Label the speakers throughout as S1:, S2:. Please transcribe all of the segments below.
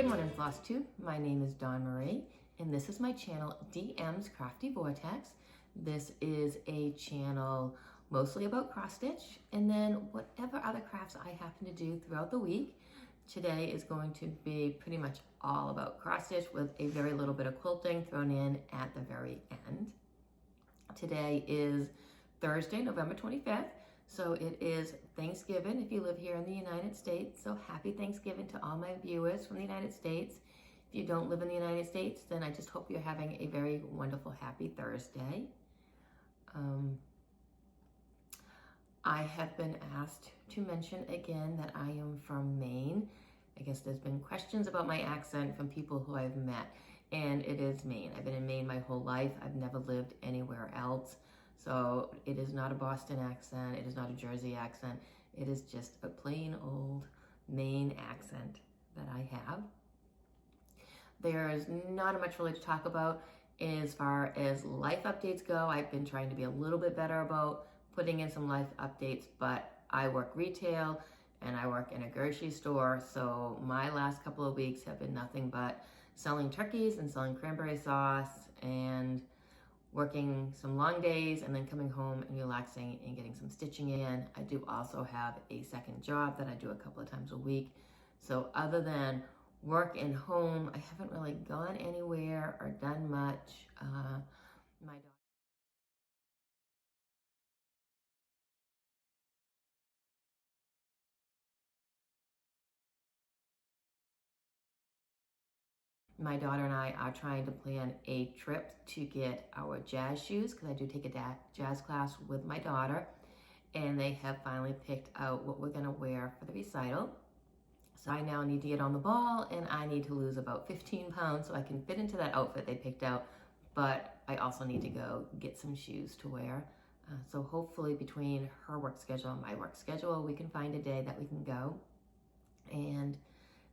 S1: Good morning, Flosstube. My name is Dawn Marie, and this is my channel, DM's Crafty Vortex. This is a channel mostly about cross stitch, and then whatever other crafts I happen to do throughout the week. Today is going to be pretty much all about cross stitch with a very little bit of quilting thrown in at the very end. Today is Thursday, November 25th. So it is Thanksgiving if you live here in the United States. So happy Thanksgiving to all my viewers from the United States. If you don't live in the United States, then I just hope you're having a very wonderful, happy Thursday. I have been asked to mention again that I am from Maine. I guess there's been questions about my accent from people who I've met, and it is Maine. I've been in Maine my whole life. I've never lived anywhere else. So it is not a Boston accent, it is not a Jersey accent, it is just a plain old Maine accent that I have. There's not much really to talk about as far as life updates go. I've been trying to be a little bit better about putting in some life updates, but I work retail and I work in a grocery store, so my last couple of weeks have been nothing but selling turkeys and selling cranberry sauce and working some long days and then coming home and relaxing and getting some stitching in. I do also have a second job that I do a couple of times a week. So other than work and home, I haven't really gone anywhere or done much. My daughter and I are trying to plan a trip to get our jazz shoes, because I do take a jazz class with my daughter, and they have finally picked out what we're gonna wear for the recital. So I now need to get on the ball, and I need to lose about 15 pounds so I can fit into that outfit they picked out, but I also need to go get some shoes to wear. So hopefully between her work schedule and my work schedule, we can find a day that we can go. And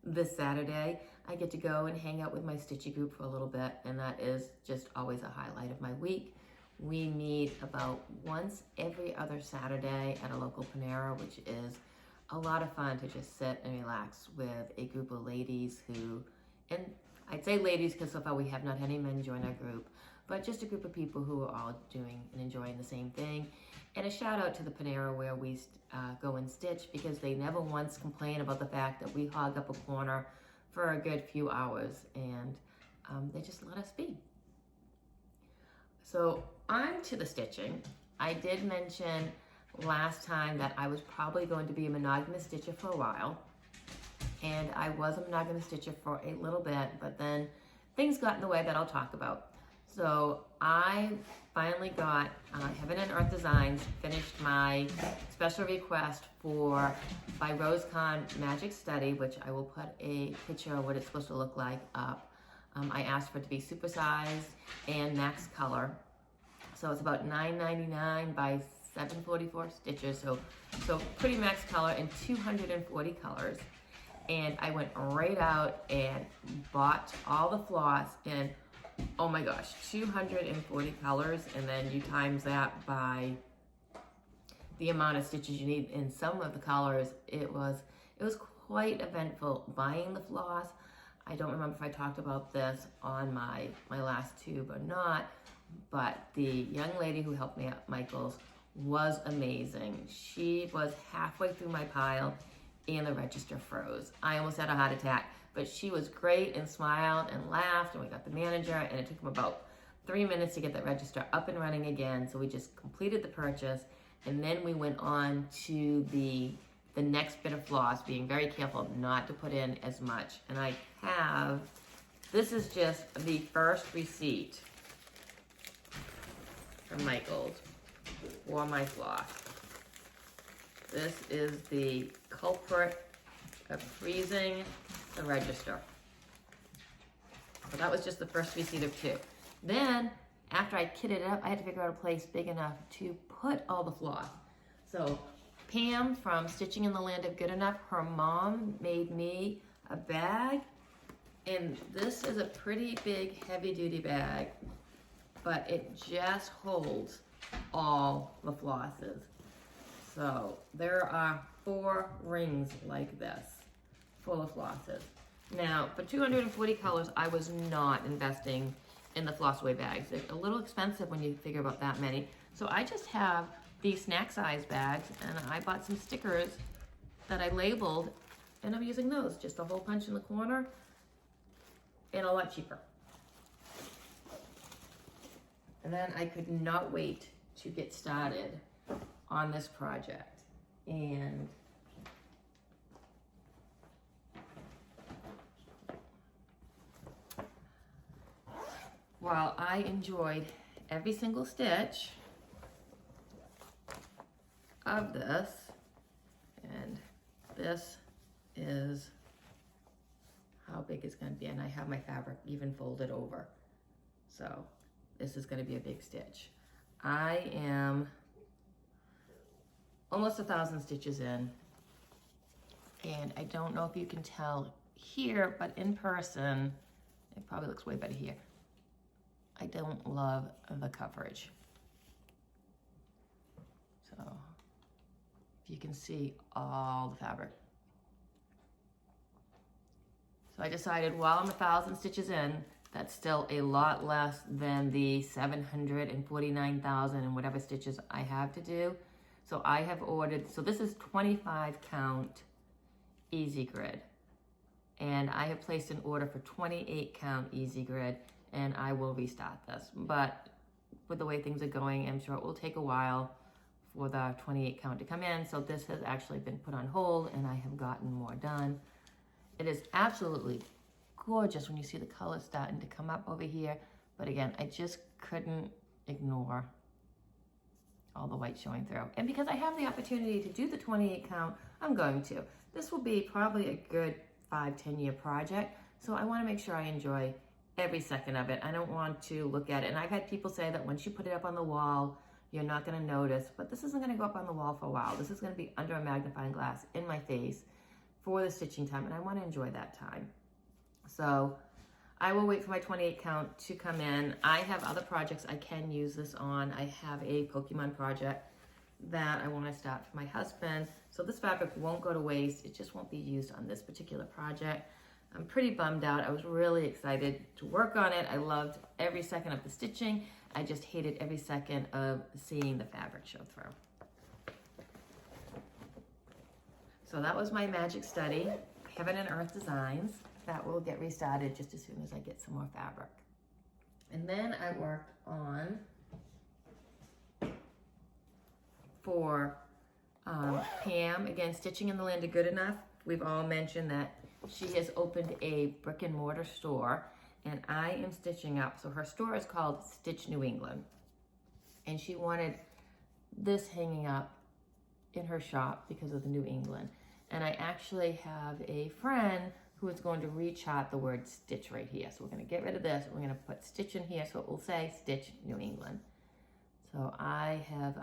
S1: this Saturday, I get to go and hang out with my stitchy group for a little bit, and that is just always a highlight of my week. We meet about once every other Saturday at a local Panera, which is a lot of fun to just sit and relax with a group of ladies who, and I'd say ladies because so far we have not had any men join our group, but just a group of people who are all doing and enjoying the same thing. And a shout out to the Panera where we go and stitch, because they never once complain about the fact that we hog up a corner for a good few hours, and they just let us be. So on to the stitching. I did mention last time that I was probably going to be a monogamous stitcher for a while, and I was a monogamous stitcher for a little bit, but then things got in the way that I'll talk about. So I finally got Heaven and Earth Designs, finished my special request by RoseCon Magic Study, which I will put a picture of what it's supposed to look like up. I asked for it to be supersized and max color. So it's about $9.99 by 744 stitches, so pretty max color and 240 colors. And I went right out and bought all the floss, and oh my gosh, 240 colors, and then you times that by the amount of stitches you need in some of the colors. It was quite eventful buying the floss. I don't remember if I talked about this on my last tube or not, but the young lady who helped me at Michael's was amazing. She was halfway through my pile and the register froze. I almost had a heart attack. But she was great and smiled and laughed, and we got the manager, and it took him about 3 minutes to get that register up and running again. So we just completed the purchase, and then we went on to the next bit of floss, being very careful not to put in as much. And I have, this is just the first receipt from Michael's for my floss. This is the culprit of freezing the register. So that was just the first receipt of 2. Then, after I kitted it up, I had to figure out a place big enough to put all the floss. So Pam from Stitching in the Land of Good Enough, her mom made me a bag, and this is a pretty big heavy-duty bag, but it just holds all the flosses. So there are 4 rings like this, full of flosses. Now, for 240 colors, I was not investing in the floss away bags. They're a little expensive when you figure about that many. So I just have these snack size bags, and I bought some stickers that I labeled, and I'm using those. Just a hole punch in the corner, and a lot cheaper. And then I could not wait to get started on this project. And while I enjoyed every single stitch of this, and this is how big it's going to be, and I have my fabric even folded over, so this is going to be a big stitch. I am almost 1,000 stitches in, and I don't know if you can tell here, but in person it probably looks way better here. I don't love the coverage. So if you can see all the fabric. So I decided while I'm 1,000 stitches in, that's still a lot less than the 749,000 and whatever stitches I have to do. So I have ordered, so this is 25 count easy grid. And I have placed an order for 28 count easy grid, and I will restart this. But with the way things are going, I'm sure it will take a while for the 28 count to come in. So this has actually been put on hold, and I have gotten more done. It is absolutely gorgeous when you see the colors starting to come up over here. But again, I just couldn't ignore all the white showing through. And because I have the opportunity to do the 28 count, I'm going to. This will be probably a good 5-10 year project. So I want to make sure I enjoy every second of it. I don't want to look at it. And I've had people say that once you put it up on the wall, you're not going to notice, but this isn't going to go up on the wall for a while. This is going to be under a magnifying glass in my face for the stitching time, and I want to enjoy that time. So I will wait for my 28 count to come in. I have other projects I can use this on. I have a Pokemon project that I want to start for my husband. So this fabric won't go to waste. It just won't be used on this particular project. I'm pretty bummed out. I was really excited to work on it. I loved every second of the stitching. I just hated every second of seeing the fabric show through. So that was my magic study, Heaven and Earth Designs. That will get restarted just as soon as I get some more fabric. And then I worked on, for Pam, again, Stitching in the Land of Good Enough. We've all mentioned that she has opened a brick and mortar store, and I am stitching up. So her store is called Stitch New England, and she wanted this hanging up in her shop because of the New England. And I actually have a friend who is going to rechart the word stitch right here. So we're going to get rid of this. We're going to put stitch in here so it will say Stitch New England. So I have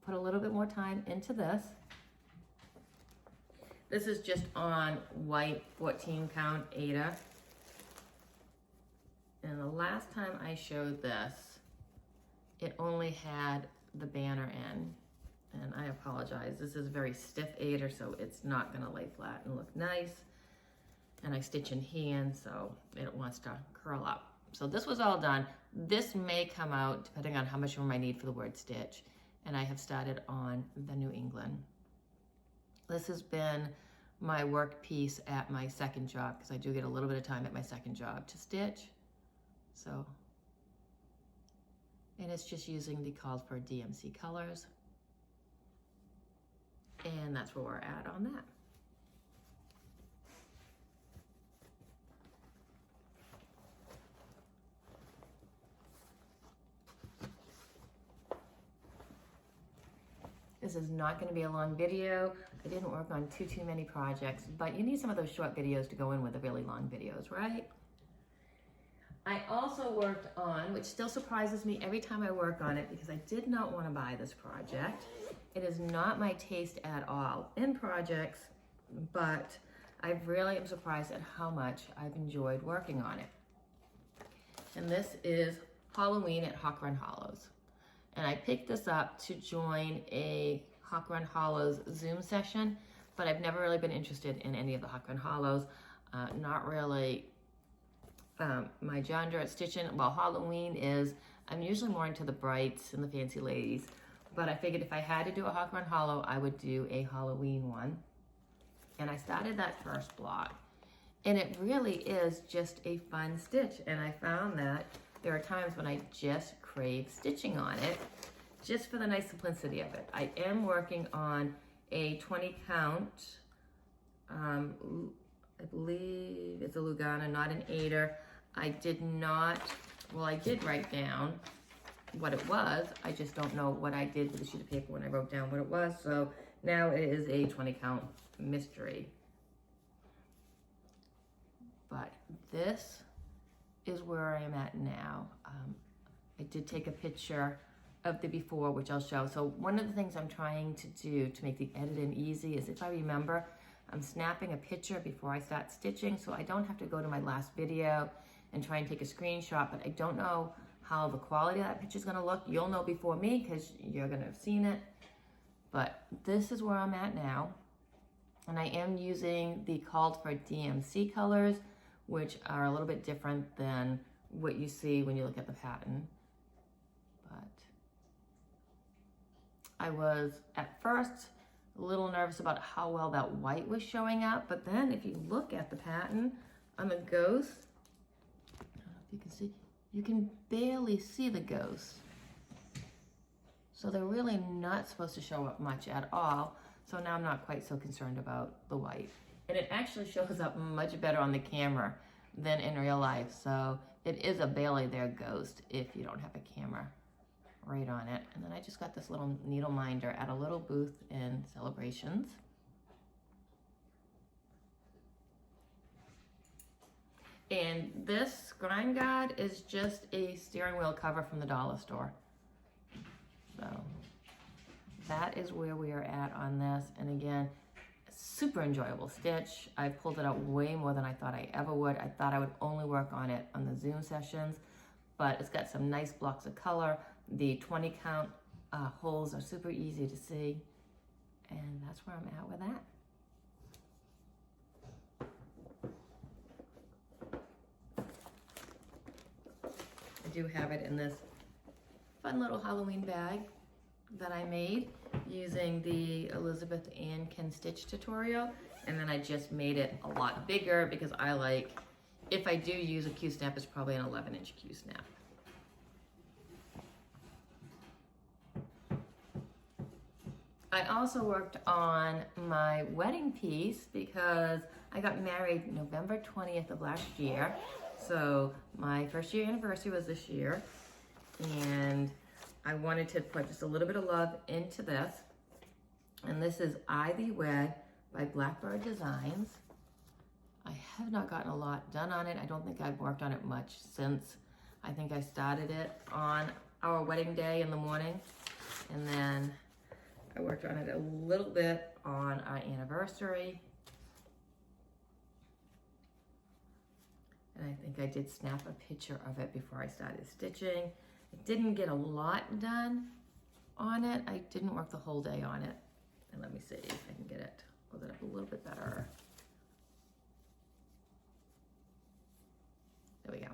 S1: put a little bit more time into this. This is just on white 14 count Aida. And the last time I showed this, it only had the banner in. And I apologize, this is very stiff Aida, so it's not gonna lay flat and look nice. And I stitch in hand, so it wants to curl up. So this was all done. This may come out depending on how much room I need for the word stitch. And I have started on the New England. This has been my work piece at my second job, because I do get a little bit of time at my second job to stitch. So, and it's just using the called for DMC colors. And that's where we're at on that. This is not going to be a long video. I didn't work on too many projects, but you need some of those short videos to go in with the really long videos, right? I also worked on, which still surprises me every time I work on it, because I did not want to buy this project. It is not my taste at all in projects, but I really am surprised at how much I've enjoyed working on it. And this is Halloween at Hawk Run Hollows. And I picked this up to join a Hawk Run Hollows Zoom session, but I've never really been interested in any of the Hawk Run Hollows. Not really my genre at stitching. Well, Halloween is, I'm usually more into the brights and the fancy ladies, but I figured if I had to do a Hawk Run Hollow, I would do a Halloween one. And I started that first block, and it really is just a fun stitch. And I found that there are times when I just crave stitching on it, just for the nice simplicity of it. I am working on a 20 count, I believe it's a Lugana, not an 8er. I did not, well, I did write down what it was. I just don't know what I did with the sheet of paper when I wrote down what it was. So now it is a 20 count mystery. But this is where I am at now. I did take a picture of the before, which I'll show. So one of the things I'm trying to do to make the editing easy is, if I remember, I'm snapping a picture before I start stitching, so I don't have to go to my last video and try and take a screenshot. But I don't know how the quality of that picture is going to look. You'll know before me because you're going to have seen it. But this is where I'm at now. And I am using the called for DMC colors, which are a little bit different than what you see when you look at the pattern. But I was at first a little nervous about how well that white was showing up, but then if you look at the pattern on the ghost, I don't know if you can see, you can barely see the ghost. So they're really not supposed to show up much at all. So now I'm not quite so concerned about the white. And it actually shows up much better on the camera than in real life. So it is a barely there ghost if you don't have a camera right on it. And then I just got this little needle minder at a little booth in Celebrations. And this grind guard is just a steering wheel cover from the dollar store. So that is where we are at on this. And again, super enjoyable stitch. I pulled it out way more than I thought I ever would. I thought I would only work on it on the Zoom sessions, but it's got some nice blocks of color. The 20 count holes are super easy to see. And that's where I'm at with that. I do have it in this fun little Halloween bag that I made using the Elizabeth Ann Can Stitch tutorial. And then I just made it a lot bigger because I like, if I do use a Q-snap, it's probably an 11-inch Q-snap. I also worked on my wedding piece because I got married November 20th of last year. So my first year anniversary was this year. And I wanted to put just a little bit of love into this. And this is Ivy Wed by Blackbird Designs. I have not gotten a lot done on it. I don't think I've worked on it much since I think I started it on our wedding day in the morning. And then I worked on it a little bit on our anniversary. And I think I did snap a picture of it before I started stitching. I didn't get a lot done on it. I didn't work the whole day on it. And let me see if I can get it, hold it up a little bit better. There we go.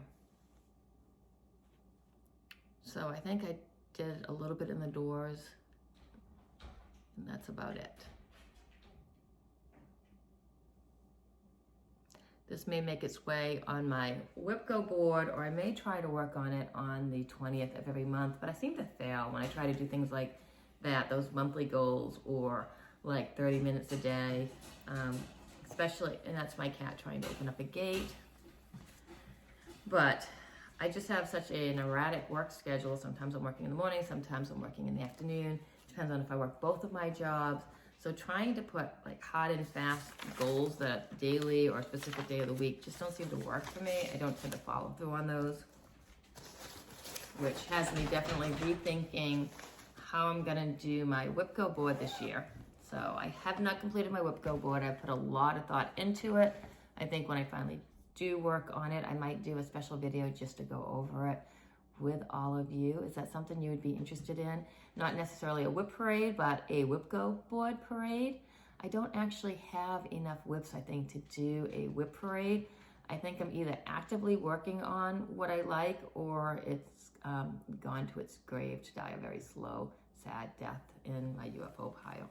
S1: So I think I did a little bit in the doors, and that's about it. This may make its way on my Whipco board, or I may try to work on it on the 20th of every month, but I seem to fail when I try to do things like that, those monthly goals, or like 30 minutes a day, especially, and that's my cat trying to open up a gate. But I just have such an erratic work schedule. Sometimes I'm working in the morning, sometimes I'm working in the afternoon. Depends on if I work both of my jobs. So trying to put like hard and fast goals that daily or a specific day of the week just don't seem to work for me. I don't tend to follow through on those, which has me definitely rethinking how I'm gonna do my Whipco board this year. So I have not completed my Whipco board. I put a lot of thought into it. I think when I finally do work on it, I might do a special video just to go over it with all of you. Is that something you would be interested in? Not necessarily a whip parade, but a Whipco board parade. I don't actually have enough whips, I think, to do a whip parade. I think I'm either actively working on what I like, or it's gone to its grave to die a very slow, sad death in my UFO pile.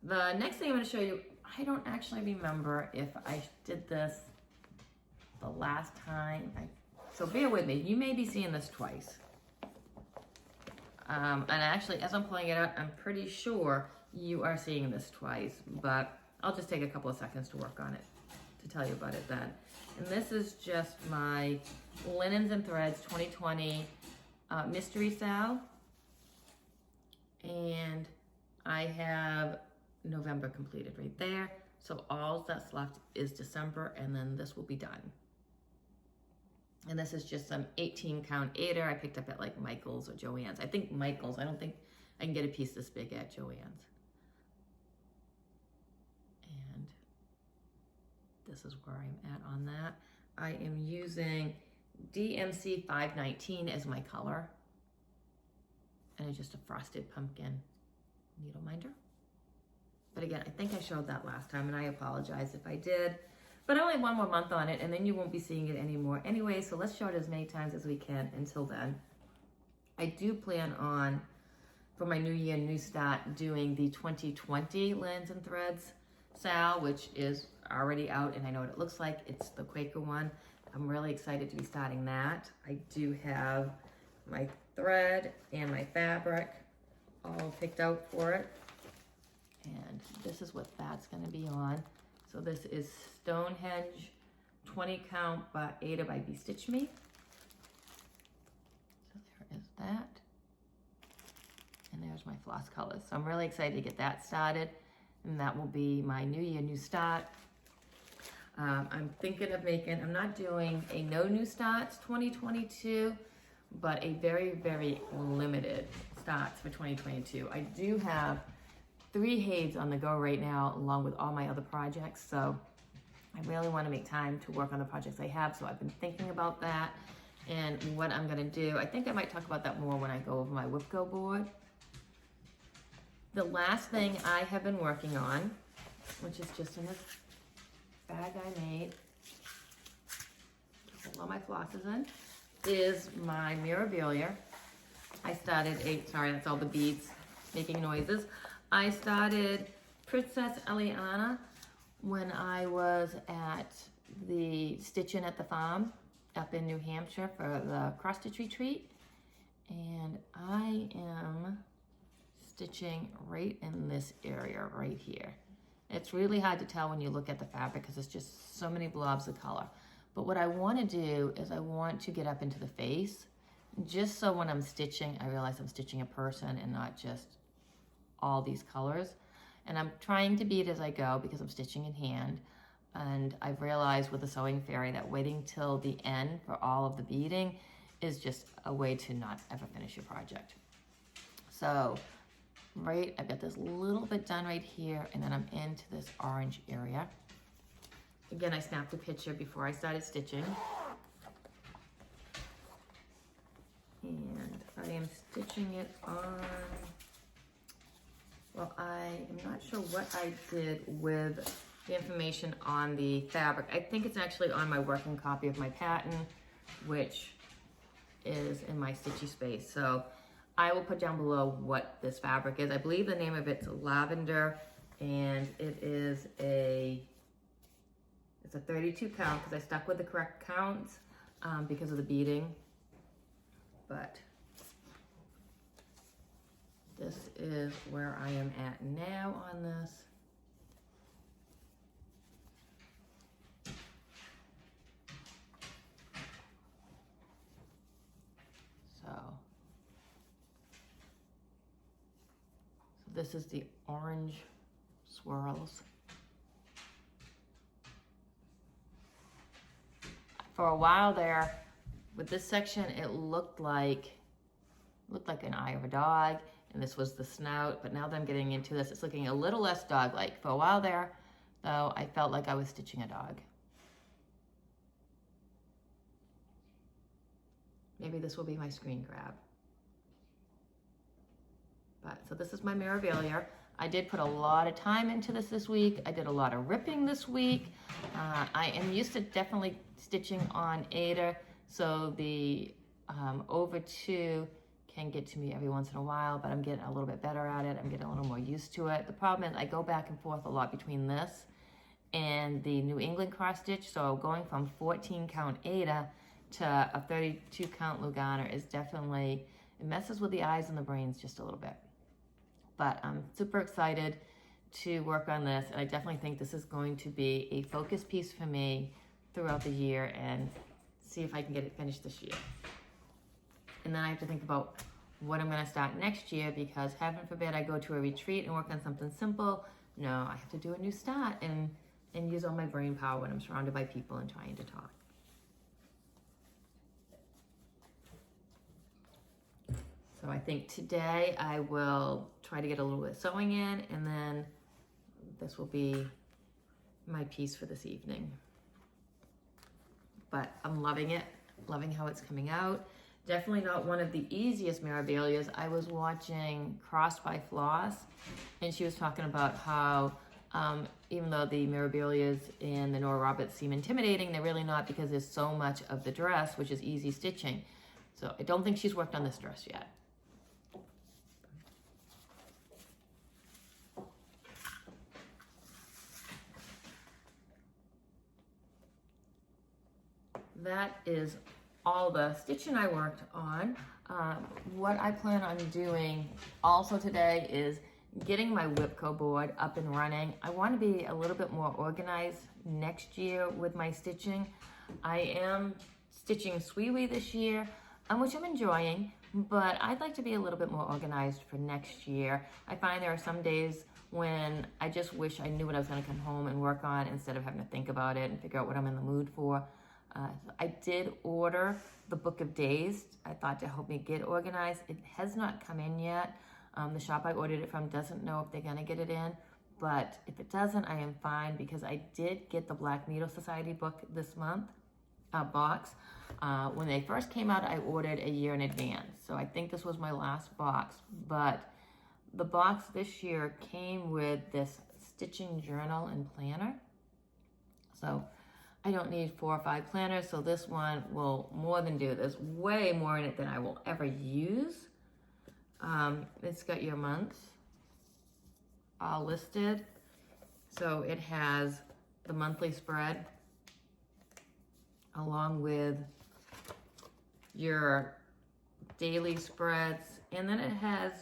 S1: The next thing I'm going to show you, I don't actually remember if I did this the last time. So bear with me. You may be seeing this twice. And actually, as I'm pulling it out, I'm pretty sure you are seeing this twice, but I'll just take a couple of seconds to work on it, to tell you about it then. And this is just my Linens and Threads 2020 Mystery Sal. And I have November completed right there. So all that's left is December, and then this will be done. And this is just some 18 count aider I picked up at like Michael's or Joann's. I think Michael's. I don't think I can get a piece this big at Joann's. And this is where I'm at on that. I am using DMC 519 as my color. And it's just a frosted pumpkin needle minder. But again, I think I showed that last time, and I apologize if I did. But I only have one more month on it, and then you won't be seeing it anymore anyway, so let's show it as many times as we can until then. I do plan on, for my New Year, New Start, doing the 2020 Linens and Threads Sal, which is already out, and I know what it looks like. It's the Quaker one. I'm really excited to be starting that. I do have my thread and my fabric all picked out for it. And this is what that's going to be on. So this is Stonehenge 20 count by Ada by Be Stitch Me. So there is that. And there's my floss colors. So I'm really excited to get that started. And that will be my New Year, New Start. I'm thinking of making, I'm not doing a no new starts 2022, but a very, very limited starts for 2022. I do have 3 Hades on the go right now, along with all my other projects. So I really want to make time to work on the projects I have. So I've been thinking about that and what I'm going to do. I think I might talk about that more when I go over my Whip Go board. The last thing I have been working on, which is just in this bag I made, put all my flosses in, is my Mirabilia. I started sorry, that's all the beads making noises. I started Princess Eliana when I was at the Stitching at the Farm up in New Hampshire for the cross stitch retreat. And I am stitching right in this area right here. It's really hard to tell when you look at the fabric because it's just so many blobs of color. But what I want to do is I want to get up into the face, just so when I'm stitching, I realize I'm stitching a person and not just all these colors. And I'm trying to bead as I go because I'm stitching in hand. And I've realized with the Sewing Fairy that waiting till the end for all of the beading is just a way to not ever finish your project. So I've got this little bit done right here, and then I'm into this orange area. Again, I snapped a picture before I started stitching. And I am stitching it on, well, I am not sure what I did with the information on the fabric. I think it's actually on my working copy of my pattern, which is in my stitchy space. So I will put down below what this fabric is. I believe the name of it's Lavender, and it is it's a 32 count because I stuck with the correct counts because of the beading. But this is where I am at now on this. So this is the orange swirls. For a while there, with this section, it looked like an eye of a dog, and this was the snout. But now that I'm getting into this, it's looking a little less dog-like. For a while there, though, I felt like I was stitching a dog. Maybe this will be my screen grab. But so this is my Mirabilia. I did put a lot of time into this week. I did a lot of ripping this week. I am used to definitely stitching on 8er, so the over 2 can get to me every once in a while, but I'm getting a little bit better at it. I'm getting a little more used to it. The problem is I go back and forth a lot between this and the New England cross stitch, so going from 14 count 8er to a 32 count Lugana is definitely, it messes with the eyes and the brains just a little bit. But I'm super excited to work on this, and I definitely think this is going to be a focus piece for me throughout the year and see if I can get it finished this year. And then I have to think about what I'm gonna start next year, because heaven forbid I go to a retreat and work on something simple. No, I have to do a new start and use all my brain power when I'm surrounded by people and trying to talk. So I think today I will try to get a little bit of sewing in, and then this will be my piece for this evening. But I'm loving it, loving how it's coming out. Definitely not one of the easiest Mirabilias. I was watching Crossed by Floss, and she was talking about how even though the Mirabilias and the Nora Roberts seem intimidating, they're really not, because there's so much of the dress, which is easy stitching. So I don't think she's worked on this dress yet. That is all the stitching I worked on. What I plan on doing also today is getting my Whipco board up and running. I want to be a little bit more organized next year with my stitching. I am stitching Sweewee this year, which I'm enjoying, but I'd like to be a little bit more organized for next year. I find there are some days when I just wish I knew what I was going to come home and work on instead of having to think about it and figure out what I'm in the mood for. I did order the Book of Days, I thought, to help me get organized. It has not come in yet. The shop I ordered it from doesn't know if they're gonna get it in, but if it doesn't, I am fine, because I did get the Black Needle Society book this month, box. When they first came out, I ordered a year in advance, so I think this was my last box, but the box this year came with this stitching journal and planner. So I don't need 4 or 5 planners, so this one will more than do. There's way more in it than I will ever use. It's got your months all listed. So it has the monthly spread along with your daily spreads. And then it has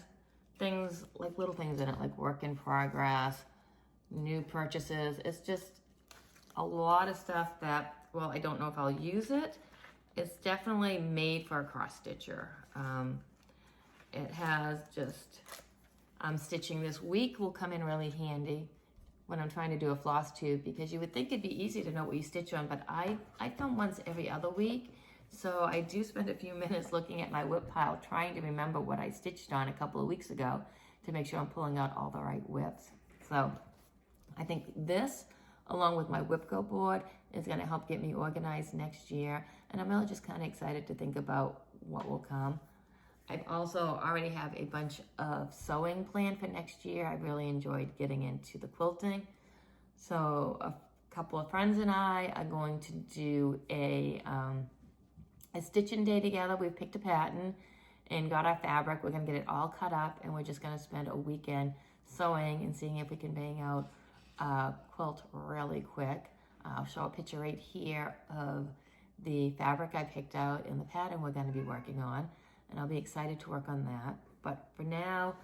S1: things like little things in it, like work in progress, new purchases. It's just a lot of stuff that, well, I don't know if I'll use it. It's definitely made for a cross stitcher. It has just, stitching this week will come in really handy when I'm trying to do a floss tube, because you would think it'd be easy to know what you stitch on, but I film once every other week. So I do spend a few minutes looking at my whip pile, trying to remember what I stitched on a couple of weeks ago to make sure I'm pulling out all the right whips. So I think this, along with my Whipco board, is going to help get me organized next year. And I'm really just kind of excited to think about what will come. I've also already have a bunch of sewing planned for next year. I really enjoyed getting into the quilting. So a couple of friends and I are going to do a stitching day together. We've picked a pattern and got our fabric. We're going to get it all cut up, and we're just going to spend a weekend sewing and seeing if we can bang out a quilt really quick. I'll show a picture right here of the fabric I picked out and the pattern we're going to be working on, and I'll be excited to work on that. But for now,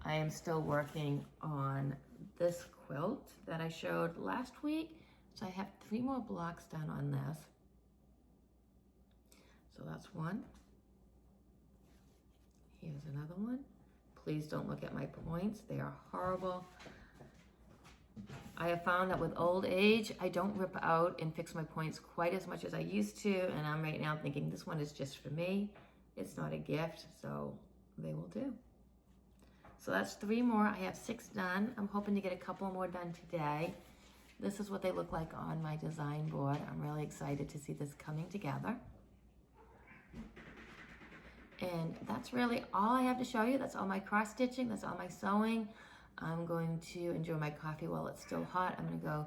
S1: I am still working on this quilt that I showed last week. So I have 3 more blocks done on this. So that's one. Here's another one. Please don't look at my points. They are horrible. I have found that with old age, I don't rip out and fix my points quite as much as I used to, and I'm right now thinking this one is just for me. It's not a gift, so they will do. So that's 3 more. I have 6 done. I'm hoping to get a couple more done today. This is what they look like on my design board. I'm really excited to see this coming together. And that's really all I have to show you. That's all my cross stitching. That's all my sewing. I'm going to enjoy my coffee while it's still hot. I'm gonna go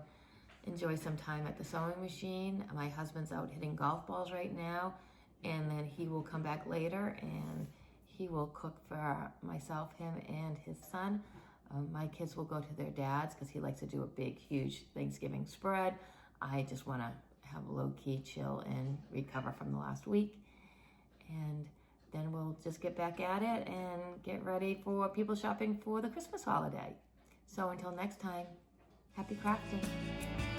S1: enjoy some time at the sewing machine. My husband's out hitting golf balls right now, and then he will come back later and he will cook for myself, him, and his son. My kids will go to their dad's because he likes to do a big, huge Thanksgiving spread. I just want to have a low-key chill and recover from the last week. And then we'll just get back at it and get ready for people shopping for the Christmas holiday. So until next time, happy crafting.